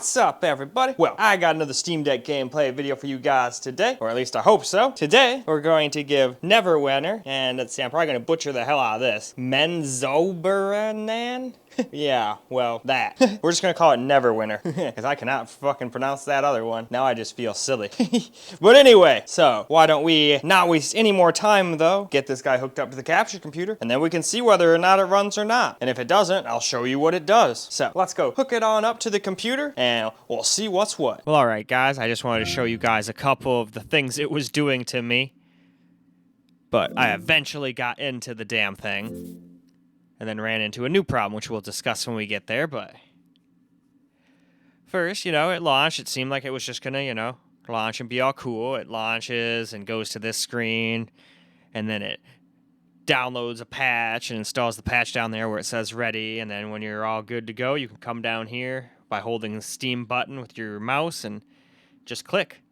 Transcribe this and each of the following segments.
What's up, everybody? Well, I got another Steam Deck gameplay video for you guys today, or at least I hope so. Today, we're going to give Neverwinter, and let's see, I'm probably going to butcher the hell out of this, Menzoberranzan? Yeah, well, that. We're just gonna call it Neverwinter, because I cannot fucking pronounce that other one. Now I just feel silly. But anyway, so why don't we not waste any more time, though, get this guy hooked up to the capture computer, and then we can see whether or not it runs or not. And if it doesn't, I'll show you what it does. So let's go hook it on up to the computer, and we'll see what's what. Well, alright, guys, I just wanted to show you guys a couple of the things it was doing to me. But I eventually got into the damn thing. And then ran into a new problem, which we'll discuss when we get there, but first, it launched. It seemed like it was just gonna, launch and be all cool. It launches and goes to this screen, and then it downloads a patch and installs the patch down there where it says ready, and then when you're all good to go, you can come down here by holding the Steam button with your mouse and just click.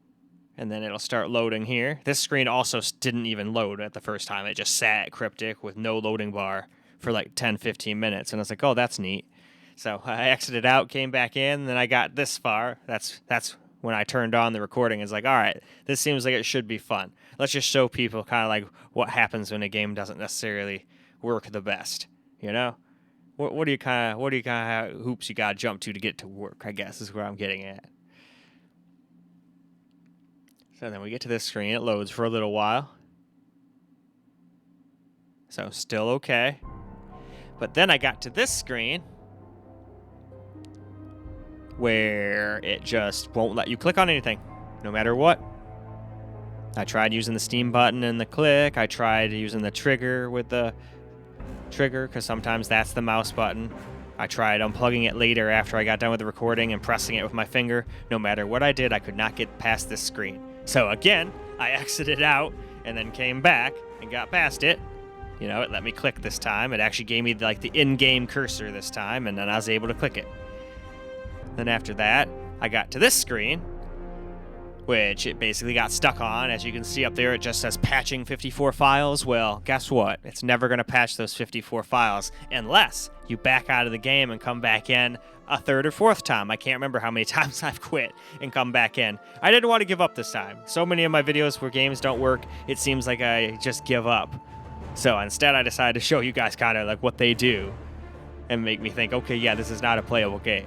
And then it'll start loading here. This screen also didn't even load at the first time. It just sat cryptic with no loading bar for like 10-15 minutes, and I was like, oh, that's neat. So I exited out, came back in, and then I got this far. That's when I turned on the recording. It's like, all right, this seems like it should be fun. Let's just show people kind of like what happens when a game doesn't necessarily work the best. What do you kind of hoops you gotta jump to get to work, I guess is where I'm getting at. So then we get to this screen. It loads for a little while. So still okay. But then I got to this screen where it just won't let you click on anything, no matter what. I tried using the Steam button and the click. I tried using the trigger with the trigger, because sometimes that's the mouse button. I tried unplugging it later after I got done with the recording and pressing it with my finger. No matter what I did, I could not get past this screen. So again, I exited out and then came back and got past it. It let me click this time. It actually gave me like the in-game cursor this time, and then I was able to click it. Then after that, I got to this screen, which it basically got stuck on. As you can see up there, it just says patching 54 files. Well, guess what? It's never going to patch those 54 files unless you back out of the game and come back in a third or fourth time. I can't remember how many times I've quit and come back in. I didn't want to give up this time. So many of my videos where games don't work, it seems like I just give up. So instead, I decided to show you guys kind of like what they do and make me think, okay, yeah, this is not a playable game.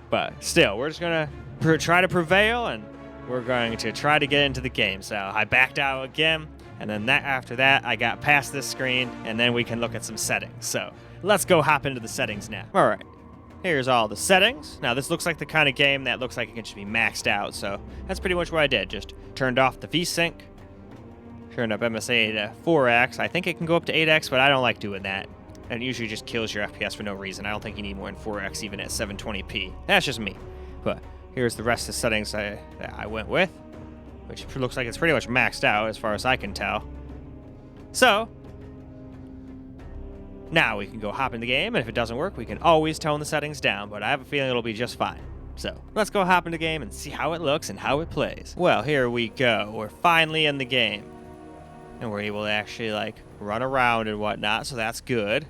But still, we're just going to try to prevail, and we're going to try to get into the game. So I backed out again, and then after that, I got past this screen, and then we can look at some settings. So let's go hop into the settings now. All right, here's all the settings. Now, this looks like the kind of game that looks like it can just be maxed out. So that's pretty much what I did. Just turned off the VSync. Turned up MSA to 4x. I think it can go up to 8x, but I don't like doing that. It usually just kills your FPS for no reason. I don't think you need more than 4x even at 720p. That's just me. But here's the rest of the settings that I went with, which looks like it's pretty much maxed out as far as I can tell. So now we can go hop in the game, and if it doesn't work, we can always tone the settings down, but I have a feeling it'll be just fine. So let's go hop in the game and see how it looks and how it plays. Well, here we go. We're finally in the game. And we're able to actually, run around and whatnot, so that's good.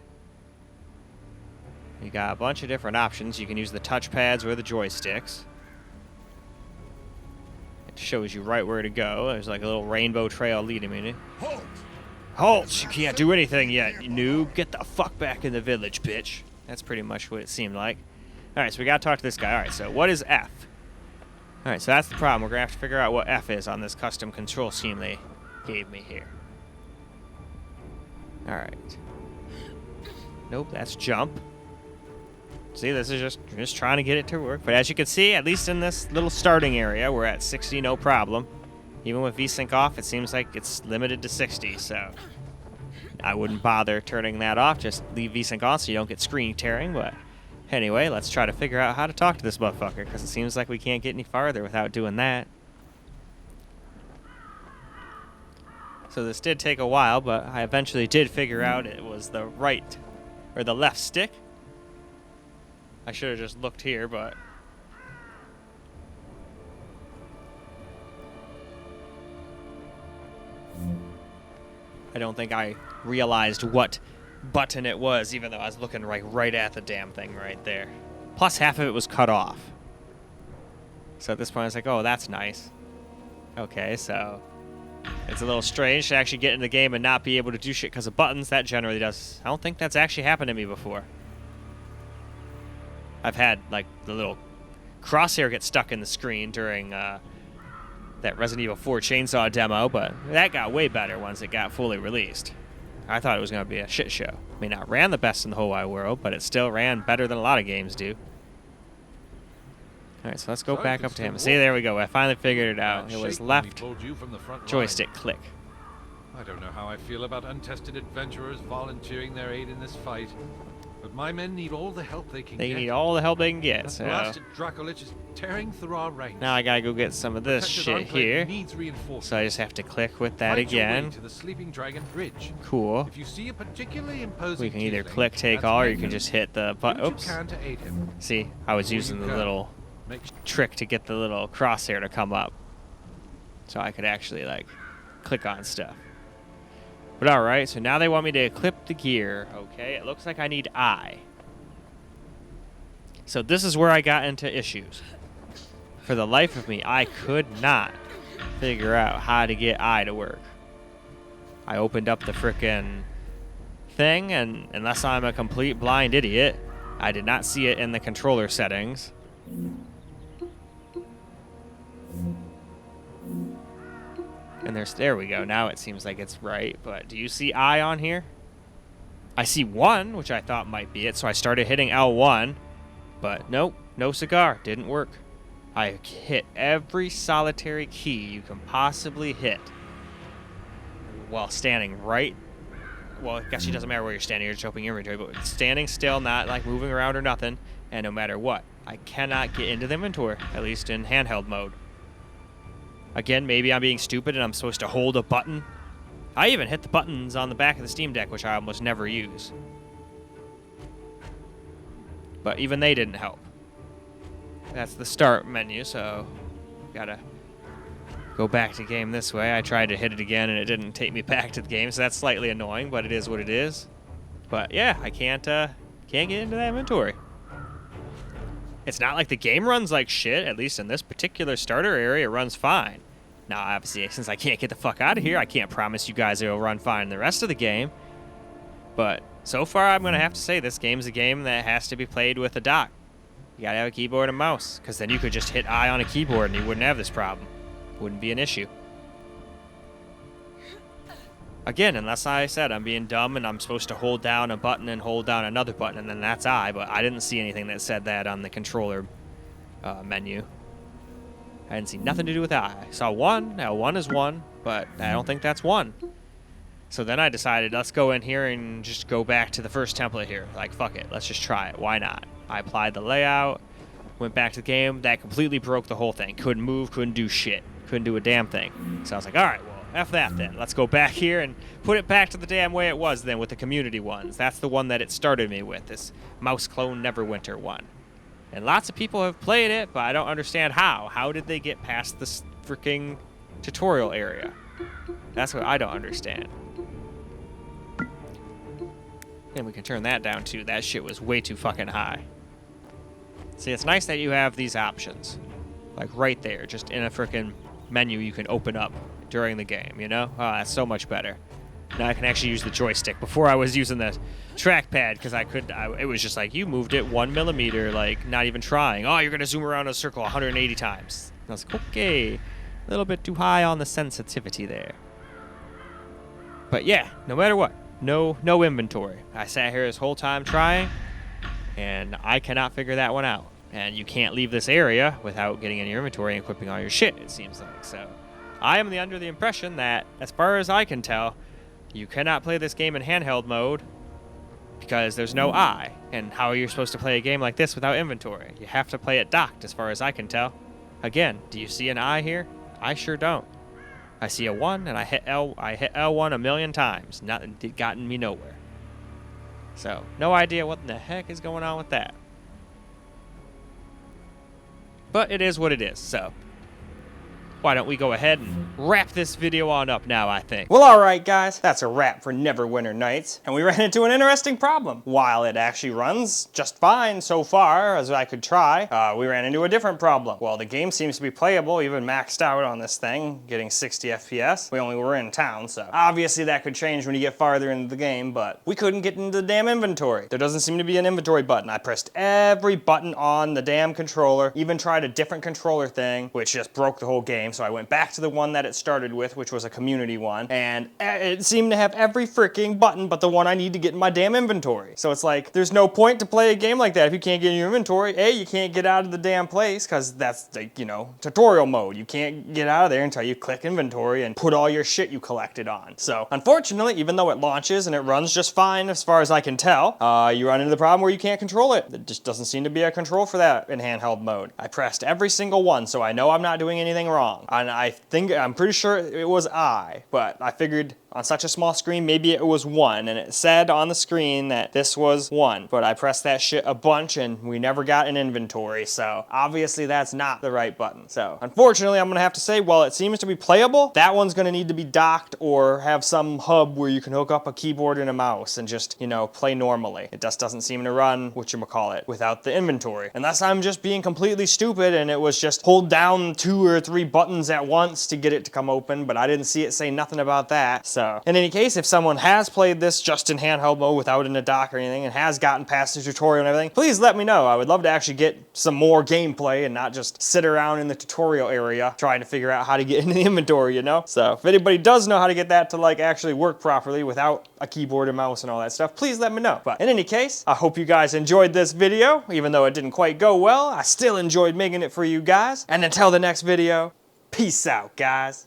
You got a bunch of different options. You can use the touchpads or the joysticks. It shows you right where to go. There's like a little rainbow trail leading me. Halt! Halt! You can't do anything yet, you noob. Get the fuck back in the village, bitch. That's pretty much what it seemed like. Alright, so we gotta talk to this guy. Alright, so what is F? Alright, so that's the problem. We're gonna have to figure out what F is on this custom control scheme they gave me here. Alright. Nope, that's jump. See, this is just trying to get it to work. But as you can see, at least in this little starting area, we're at 60, no problem. Even with VSync off, it seems like it's limited to 60, so I wouldn't bother turning that off. Just leave VSync on so you don't get screen tearing. But anyway, let's try to figure out how to talk to this motherfucker, because it seems like we can't get any farther without doing that. So this did take a while, but I eventually did figure out it was the right or the left stick. I should have just looked here, but I don't think I realized what button it was, even though I was looking right at the damn thing right there. Plus half of it was cut off. So at this point, I was like, oh, that's nice. Okay, so it's a little strange to actually get in the game and not be able to do shit because of buttons. That generally does. I don't think that's actually happened to me before. I've had, like, the little crosshair get stuck in the screen during that Resident Evil 4 chainsaw demo, but that got way better once it got fully released. I thought it was going to be a shit show. I mean, it ran the best in the whole wide world, but it still ran better than a lot of games do. All right, so let's go back up to him. See, there we go. I finally figured it out. It was left joystick click. I don't know how I feel about untested adventurers volunteering their aid in this fight, but my men need all the help they can get. They need all the help they can get. That So blasted Dracolich is tearing through our ranks. now I gotta go get some of this shit here. Needs reinforcement. So I just have to click with that Fight your way again. to the Sleeping Dragon Bridge. Cool. If you see a particularly imposing We can either tiefling, click take that's all, or you Magnum. can just hit the button. Do what Oops. you can to aid him. See, I was Before using you the go, little make trick to get the little crosshair to come up, so I could actually like click on stuff. But all right, so now they want me to clip the gear. Okay, it looks like I need I. So this is where I got into issues. For the life of me, I could not figure out how to get I to work. I opened up the frickin' thing, and unless I'm a complete blind idiot, I did not see it in the controller settings. And there we go. Now it seems like it's right. But do you see I on here? I see 1, which I thought might be it. So I started hitting L1. But nope, no cigar. Didn't work. I hit every solitary key you can possibly hit while standing right. Well, I guess it doesn't matter where you're standing. You're just opening your inventory. But standing still, not like moving around or nothing. And no matter what, I cannot get into the inventory. At least in handheld mode. Again, maybe I'm being stupid and I'm supposed to hold a button. I even hit the buttons on the back of the Steam Deck, which I almost never use. But even they didn't help. That's the start menu, so gotta go back to game this way. I tried to hit it again and it didn't take me back to the game, so that's slightly annoying, but it is what it is. But yeah, I can't get into that inventory. It's not like the game runs like shit, at least in this particular starter area, it runs fine. Now, obviously, since I can't get the fuck out of here, I can't promise you guys it'll run fine in the rest of the game. But so far, I'm going to have to say this game's a game that has to be played with a dock. You gotta have a keyboard and mouse, because then you could just hit I on a keyboard and you wouldn't have this problem. Wouldn't be an issue. Again, unless I said I'm being dumb and I'm supposed to hold down a button and hold down another button and then that's I, but I didn't see anything that said that on the controller menu. I didn't see nothing to do with I. I saw 1, now 1 is 1, but I don't think that's 1. So then I decided, let's go in here and just go back to the first template here. Like, fuck it, let's just try it, why not? I applied the layout, went back to the game, that completely broke the whole thing. Couldn't move, couldn't do shit, couldn't do a damn thing. So I was like, alright, well, F that then. Let's go back here and put it back to the damn way it was then with the community ones. That's the one that it started me with, this mouse clone Neverwinter one. And lots of people have played it, but I don't understand how. How did they get past this freaking tutorial area? That's what I don't understand. And we can turn that down too. That shit was way too fucking high. See, it's nice that you have these options. Like right there, just in a freaking menu you can open up during the game, you know? Oh, that's so much better. Now I can actually use the joystick. Before I was using the trackpad because it was just like, you moved it 1 millimeter, like not even trying. Oh, you're going to zoom around in a circle 180 times. And I was like, okay, a little bit too high on the sensitivity there. But yeah, no matter what, no inventory. I sat here this whole time trying, and I cannot figure that one out. And you can't leave this area without getting in your inventory and equipping all your shit, it seems like. So I am under the impression that, as far as I can tell, you cannot play this game in handheld mode because there's no I. And how are you supposed to play a game like this without inventory? You have to play it docked, as far as I can tell. Again, do you see an I here? I sure don't. I see a 1, and I hit L1 a million times. It gotten me nowhere. So, no idea what the heck is going on with that. But it is what it is, so. why don't we go ahead and wrap this video on up now, I think. Well, alright guys, that's a wrap for Neverwinter Nights, and we ran into an interesting problem. While it actually runs just fine so far, as I could try, we ran into a different problem. Well, the game seems to be playable, even maxed out on this thing, getting 60 FPS. We only were in town, so obviously that could change when you get farther into the game, but we couldn't get into the damn inventory. There doesn't seem to be an inventory button. I pressed every button on the damn controller, even tried a different controller thing, which just broke the whole game, so I went back to the one that it started with, which was a community one, and it seemed to have every freaking button but the one I need to get in my damn inventory. So it's like, there's no point to play a game like that if you can't get in your inventory. A, you can't get out of the damn place, because that's, like, you know, tutorial mode. You can't get out of there until you click inventory and put all your shit you collected on. So, unfortunately, even though it launches and it runs just fine as far as I can tell, you run into the problem where you can't control it. There just doesn't seem to be a control for that in handheld mode. I pressed every single one, so I know I'm not doing anything wrong. And I'm pretty sure it was but I figured on such a small screen, maybe it was 1, and it said on the screen that this was 1, but I pressed that shit a bunch and we never got an inventory, so obviously that's not the right button. So unfortunately, I'm gonna have to say, while it seems to be playable, that one's gonna need to be docked or have some hub where you can hook up a keyboard and a mouse and just, you know, play normally. It just doesn't seem to run, whatchamacallit, without the inventory. Unless I'm just being completely stupid and it was just hold down 2 or 3 buttons at once to get it to come open, but I didn't see it say nothing about that. So in any case, if someone has played this just in handheld mode without in a dock or anything and has gotten past the tutorial and everything, please let me know. I would love to actually get some more gameplay and not just sit around in the tutorial area trying to figure out how to get into the inventory, you know? So if anybody does know how to get that to like actually work properly without a keyboard and mouse and all that stuff, please let me know. But in any case, I hope you guys enjoyed this video. Even though it didn't quite go well, I still enjoyed making it for you guys. And until the next video, peace out, guys.